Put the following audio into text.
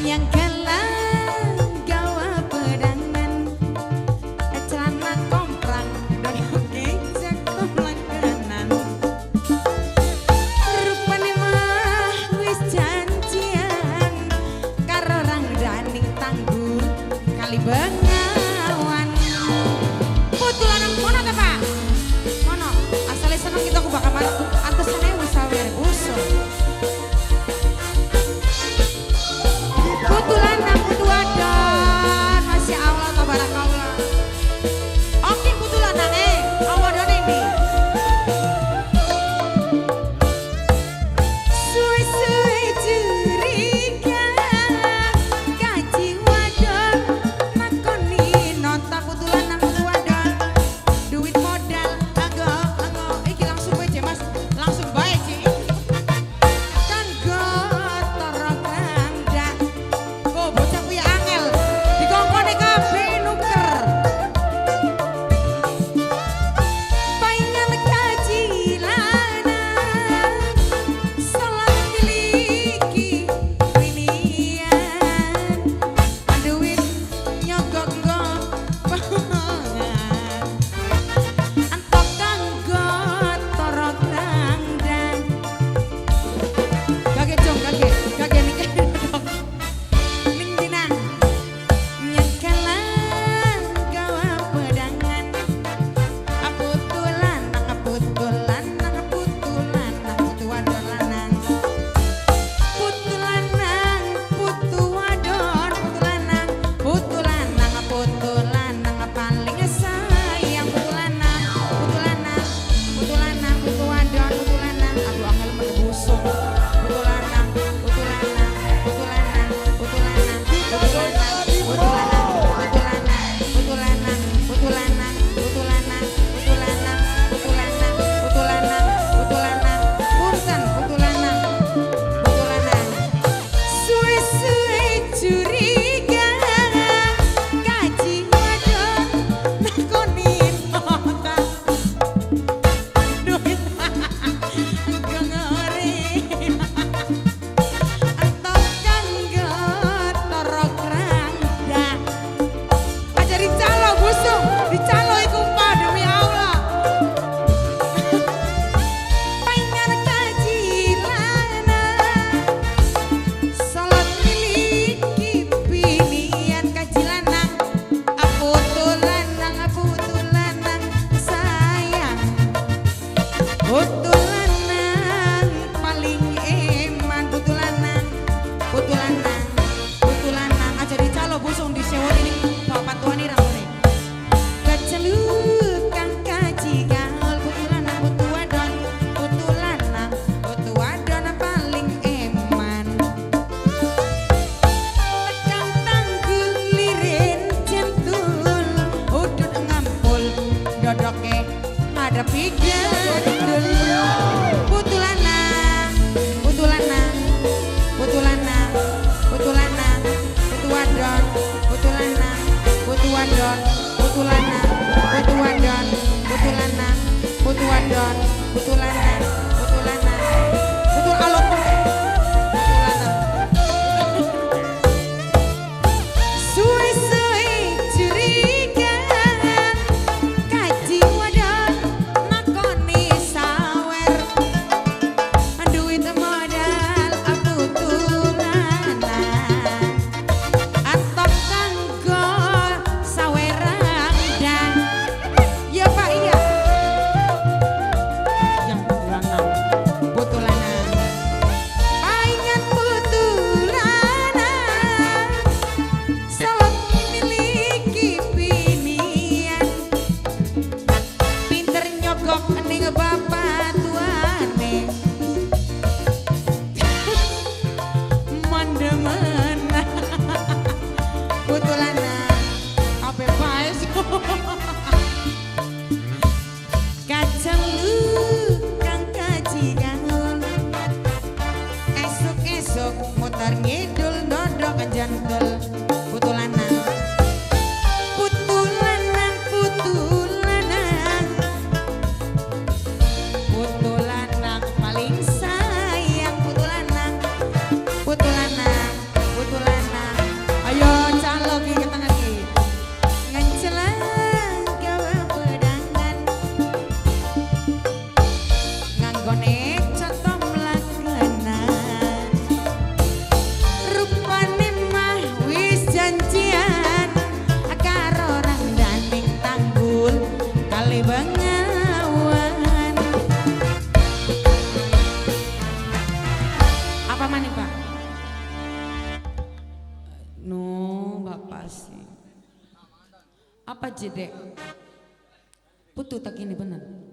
yang gelang gawa pedangan celana komprang dan kecek langganan rupane mah wis janjian karo rang daning tangguh kali Bengawan putu lanang mono ta Pak mono asale seneng kita aku bakal marah antesane wis sawer usum putu lanang putu wadon masya Allah tabarakallah oke putu lanang awadone ini suwe-suwe curiga kaji wadon nakoni nota putu lanang putu wadon duit modal anggo iki langsung bae Mas langsung bae Ci kanggo toro kanda kok bocah kuwi angel dikongkone kabeh nuker paingan kaji lanang salah miliki winian duit nyogok pangan antok kanggo toro krangdang kage jong kage nikah dong ning dina nyekalan gawa pedangan aputulan putu wadon lanang putu lanang putu wadon putu lanang paling sayang putu lanang putu wadon putu lanang aduh angel menebusung putu lanang putu lanang putu lanang putu lanang putu lanang putu lanang putu lanang putu lanang putu lanang putu lanang putu lanang putu lanang putu lanang punten putu lanang suwe-suwe curiga kaji wadon nakoni nota duit gengore antok kanggo toro krangda aja dicalo busung dicalo iku Pak demi Allah paingan kaji lanang salat miliki binian kaji lanang putu lanang sayang putu lanang paling eman putu lanang aja dicalo busung disewa ini bapak tuan ini ramune kecelukang kaji gaul putu lanang putu wadon paling eman tekan tanggul lirin jentul udut ngampul dodoke ngadepi gendul putu lanang putu wadon putu lanang putu wadon putu lanang putu wadon putu lanang putu alot putu lanang suwe-suwe curiga kaji wadon nakoni sawer duit modal putu lanang antok kanggo sawerang dan ya Pak iya yang putu lanang paingan putu lanang salah miliki binian pinter nyogok ning bapak tuane mandemen putu lanang ape bae kacang kang kaji gaul esuk mutar ngidul dodok jantul putu lanang putu lanang paling sayang putu lanang gone contoh melakenan rupane mah wis janjian karo rangdaning tanggul kali Bengawan. Apa maning Pak? No, Bapak sih. Apa jedek? Putu tak ini benar.